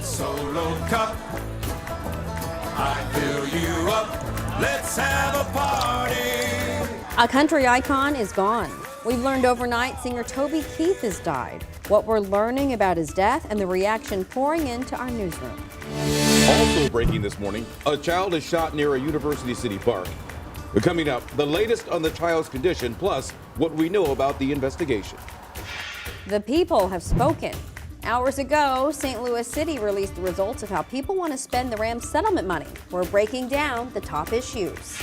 that solo cup. I fill you up. Let's have a party. A country icon is gone. We've learned overnight singer Toby Keith has died. What we're learning about his death and the reaction pouring into our newsroom. Also breaking this morning, a child is shot near a University City park. Coming up, the latest on the child's condition, plus what we know about the investigation. The people have spoken. Hours ago, St. Louis City released the results of how people want to spend the Rams settlement money. We're breaking down the top issues.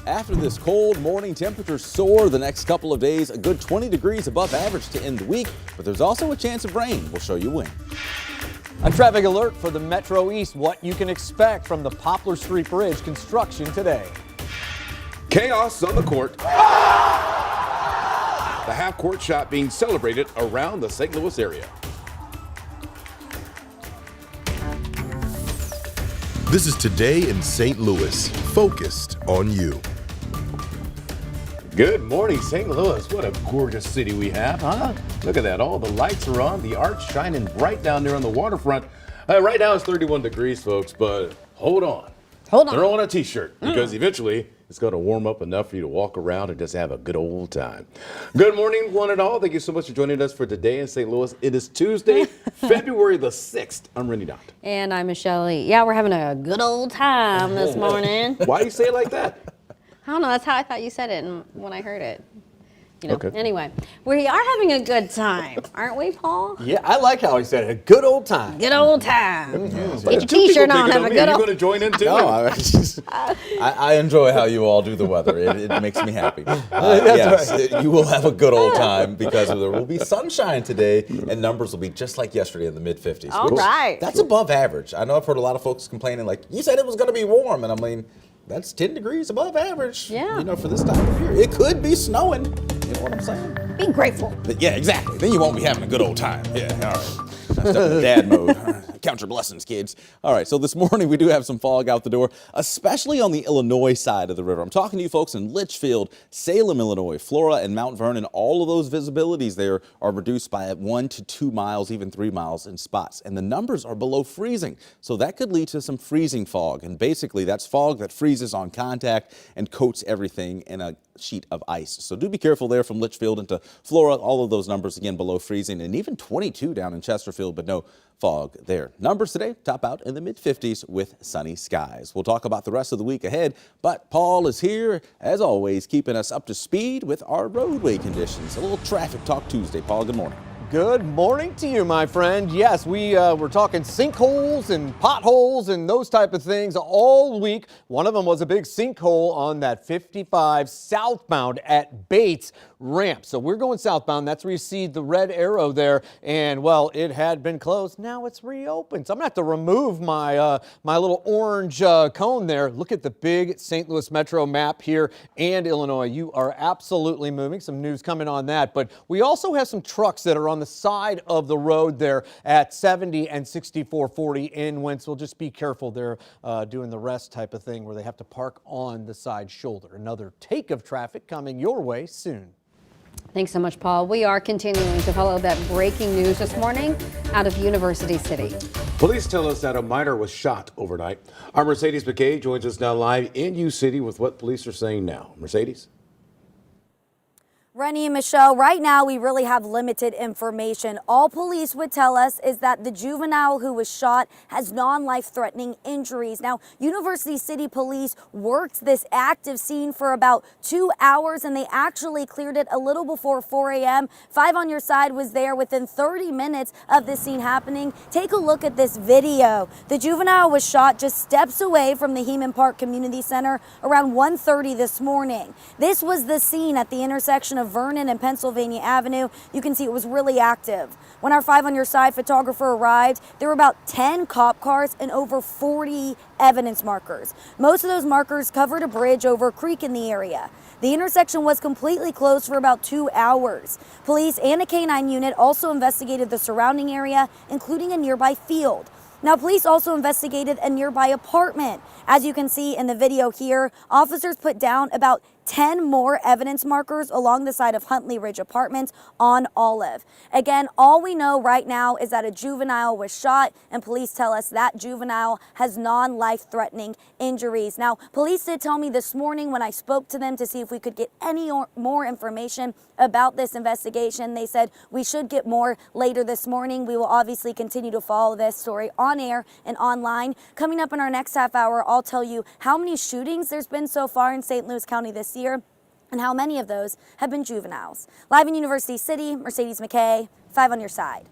After this cold morning, temperatures soar the next couple of days, a good 20 degrees above average to end the week, but there's also a chance of rain. We'll show you when. A traffic alert for the Metro East, what you can expect from the Poplar Street Bridge construction today. Chaos on the court. The half-court shot being celebrated around the St. Louis area. This is Today in St. Louis, focused on you. Good morning, St. Louis. What a gorgeous city we have, huh? Look at that. All the lights are on. The arch shining bright down there on the waterfront. Right now it's 31 degrees, folks, but hold on. Throw on a t-shirt because eventually it's going to warm up enough for you to walk around and just have a good old time. Good morning, one and all. Thank you so much for joining us for Today in St. Louis. It is Tuesday, February the 6th. I'm Rennie Dont. And I'm Michelle Lee. Yeah, we're having a good old time this morning. Why do you say it like that? I don't know. That's how I thought you said it when I heard it. You know. Okay. Anyway, we are having a good time, aren't we, Paul? Yeah, I like how he said it. A good old time. Good old time. Get Get your t-shirt on. Have a good Are you old. going to join in too? No, I enjoy how you all do the weather. It makes me happy. Yes, you will have a good old time because there will be sunshine today and numbers will be just like yesterday in the mid-50s. All right. That's above average. I know I've heard a lot of folks complaining like, you said it was going to be warm. And I mean, that's 10 degrees above average. Yeah. You know, for this time of year. It could be snowing. You know what I'm saying? Be grateful. But yeah, exactly. Then you won't be having a good old time. Yeah, all right. Step into dad mode. Count your blessings, kids. All right, so this morning we do have some fog out the door, especially on the Illinois side of the river. I'm talking to you folks in Litchfield, Salem, Illinois, Flora, and Mount Vernon. All of those visibilities there are reduced by 1 to 2 miles, even 3 miles in spots. And the numbers are below freezing. So that could lead to some freezing fog. And basically, that's fog that freezes on contact and coats everything in a sheet of ice. So do be careful there from Litchfield into Flora. All of those numbers, again, below freezing, and even 22 down in Chesterfield, but no fog there. Numbers today top out in the mid-50s with sunny skies. We'll talk about the rest of the week ahead, but Paul is here, as always, keeping us up to speed with our roadway conditions. A little Traffic Talk Tuesday. Paul, good morning. Good morning to you, my friend. Yes, we're talking sinkholes and potholes and those type of things all week. One of them was a big sinkhole on that 55 southbound at Bates ramp. So we're going southbound. That's where you see the red arrow there. And, well, it had been closed. Now it's reopened. So I'm going to have to remove my my little orange cone there. Look at the big St. Louis Metro map here and Illinois. You are absolutely moving. Some news coming on that. But we also have some trucks that are on the side of the road there at 70 and 6440 in Wentzville. Just be careful. They're doing the rest type of thing where they have to park on the side shoulder. Another take of traffic coming your way soon. Thanks so much, Paul. We are continuing to follow that breaking news this morning out of University City. Police tell us that a minor was shot overnight. Our Mercedes McKay joins us now live in U City with what police are saying now. Mercedes? Rennie and Michelle, right now we really have limited information. All police would tell us is that the juvenile who was shot has non-life-threatening injuries. Now, University City Police worked this active scene for about 2 hours, and they actually cleared it a little before 4 a.m. 5 on Your Side was there within 30 minutes of this scene happening. Take a look at this video. The juvenile was shot just steps away from the Heman Park Community Center around 1:30 this morning. This was the scene at the intersection of Vernon and Pennsylvania Avenue. You can see it was really active. When our 5 on Your Side photographer arrived, there were about 10 cop cars and over 40 evidence markers. Most of those markers covered a bridge over a creek in the area. The intersection was completely closed for about 2 hours. Police and a K-9 unit also investigated the surrounding area, including a nearby field. Now, police also investigated a nearby apartment. As you can see in the video here, officers put down about 10 more evidence markers along the side of Huntley Ridge Apartments on Olive. Again, all we know right now is that a juvenile was shot, and police tell us that juvenile has non-life-threatening injuries. Now, police did tell me this morning when I spoke to them to see if we could get any more information about this investigation. They said we should get more later this morning. We will obviously continue to follow this story on air and online. Coming up in our next half hour, I'll tell you how many shootings there's been so far in St. Louis County this year and how many of those have been juveniles. Live in University City, Mercedes McKay, 5 on your side.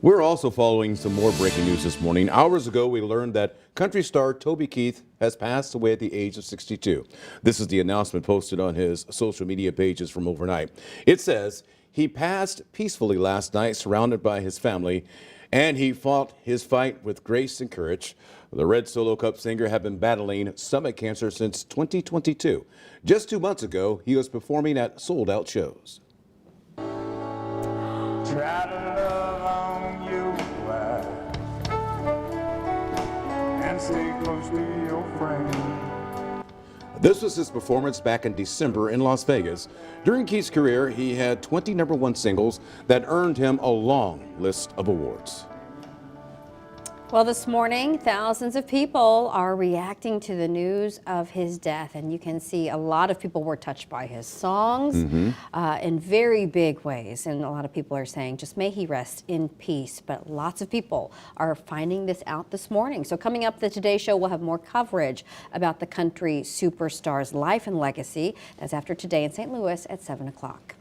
We're also following some more breaking news this morning. Hours ago, we learned that country star Toby Keith has passed away at the age of 62. This is the announcement posted on his social media pages from overnight. It says he passed peacefully last night, surrounded by his family, and he fought his fight with grace and courage. The Red Solo Cup singer had been battling stomach cancer since 2022. Just 2 months ago, he was performing at sold-out shows. Try to love on you and stay close to your friend. This was his performance back in December in Las Vegas. During Keith's career, he had 20 #1 singles that earned him a long list of awards. Well, this morning, thousands of people are reacting to the news of his death, and you can see a lot of people were touched by his songs in very big ways, and a lot of people are saying, just may he rest in peace, but lots of people are finding this out this morning. So coming up the Today Show, we'll have more coverage about the country superstar's life and legacy. That's after Today in St. Louis at 7 o'clock.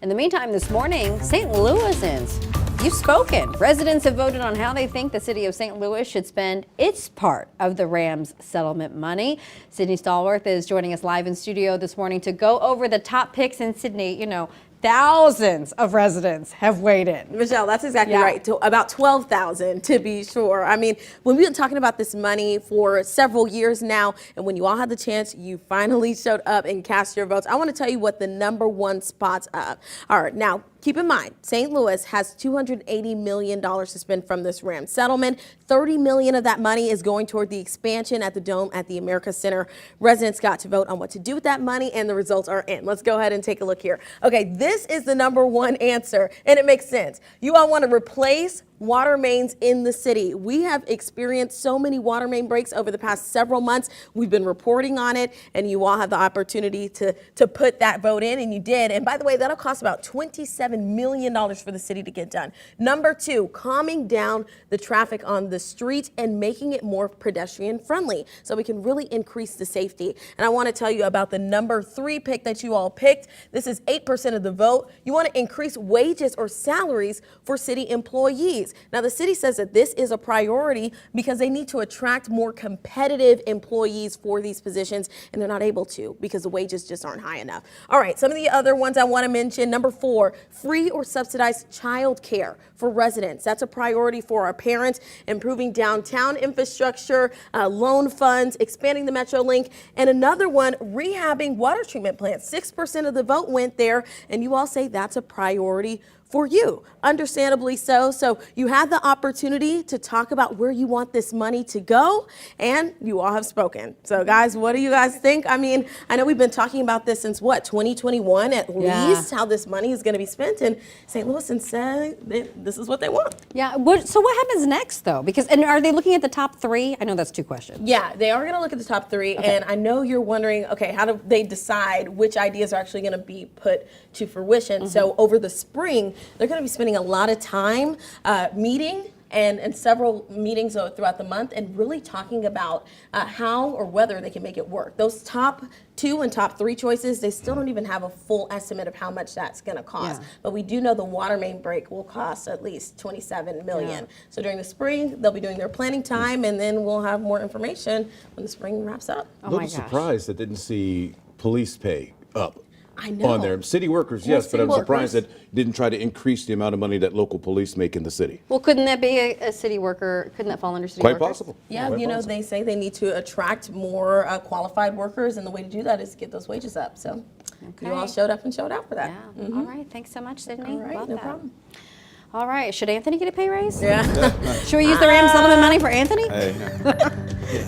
In the meantime, this morning, St. Louisans, you've spoken. Residents have voted on how they think the city of St. Louis should spend its part of the Rams settlement money. Sydney Stallworth is joining us live in studio this morning to go over the top picks. In Sydney, you know, thousands of residents have weighed in. Michelle, that's exactly right. About 12,000 to be sure. I mean, when we've been talking about this money for several years now, and when you all had the chance, you finally showed up and cast your votes. I want to tell you what the #1 spots are. All right, now, keep in mind, St. Louis has $280 million to spend from this Rams settlement. $30 million of that money is going toward the expansion at the Dome at the America Center. Residents got to vote on what to do with that money, and the results are in. Let's go ahead and take a look here. Okay, this is the #1 answer, and it makes sense. You all want to replace water mains in the city. We have experienced so many water main breaks over the past several months. We've been reporting on it, and you all have the opportunity to put that vote in, and you did. And by the way, that'll cost about $27 million for the city to get done. #2, calming down the traffic on the streets and making it more pedestrian friendly so we can really increase the safety. And I want to tell you about the #3 pick that you all picked. This is 8% of the vote. You want to increase wages or salaries for city employees. Now, the city says that this is a priority because they need to attract more competitive employees for these positions, and they're not able to because the wages just aren't high enough. All right, some of the other ones I want to mention. #4, free or subsidized child care for residents. That's a priority for our parents. Improving downtown infrastructure, loan funds, expanding the MetroLink, and another one, rehabbing water treatment plants. 6% of the vote went there, and you all say that's a priority for you, understandably so. So you had the opportunity to talk about where you want this money to go, and you all have spoken. So guys, what do you guys think? I mean, I know we've been talking about this since what, 2021 at least, how this money is going to be spent, and St. Louisans say this is what they want. Yeah, so what happens next though? Because, and are they looking at the top 3? I know that's 2 questions. Yeah, they are going to look at the top 3, and I know you're wondering, okay, how do they decide which ideas are actually going to be put to fruition? So over the spring, they're going to be spending a lot of time meeting and several meetings throughout the month and really talking about how or whether they can make it work. Those top 2 and top 3 choices, they still don't even have a full estimate of how much that's going to cost. But we do know the water main break will cost at least $27 million. So during the spring, they'll be doing their planning time, and then we'll have more information when the spring wraps up. A little surprised that didn't see police pay up. I know. On there. City workers, yes, but I'm surprised that didn't try to increase the amount of money that local police make in the city. Well, couldn't that be a city worker? Couldn't that fall under city workers? Quite possible. Yeah, Quite you know, possible. they say they need to attract more qualified workers, and the way to do that is get those wages up. So you all showed up and showed out for that. Yeah. All right. Thanks so much, Sydney. All right, Love no that. problem. All right. Should Anthony get a pay raise? Yeah. Should we use the Rams settlement money for Anthony? Hey.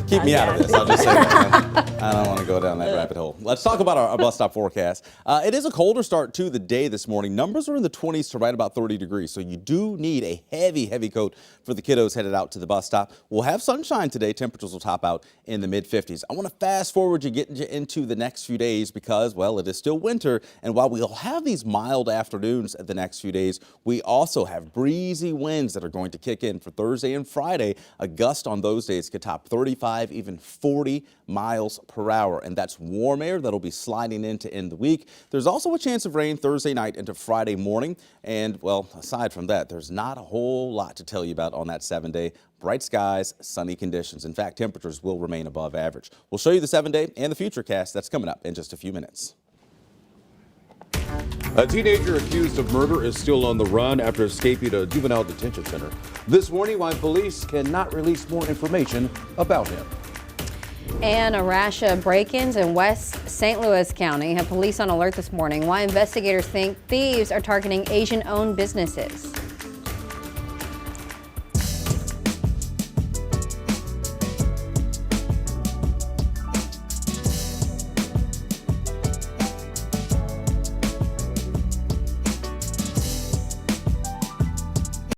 Keep me out of this. I'll just say that. I don't want to go down that rabbit hole. Let's talk about our bus stop forecast. It is a colder start to the day this morning. Numbers are in the 20s to right about 30 degrees, so you do need a heavy coat for the kiddos headed out to the bus stop. We'll have sunshine today. Temperatures will top out in the mid-50s. I want to fast forward you getting you into the next few days because, well, it is still winter, and while we'll have these mild afternoons the next few days, we also have breezy winds that are going to kick in for Thursday and Friday. A gust on those days could top 35, even 40 miles per hour, and that's warm air that'll be sliding in to end the week. There's also a chance of rain Thursday night into Friday morning, and, well, aside from that, there's not a whole lot to tell you about on that 7-day. Bright skies, sunny conditions. In fact, temperatures will remain above average. We'll show you the 7-day and the futurecast. That's coming up in just a few minutes. A teenager accused of murder is still on the run after escaping a juvenile detention center. This morning, why police cannot release more information about him. And a rash of break-ins in West St. Louis County have police on alert this morning. Why investigators think thieves are targeting Asian-owned businesses.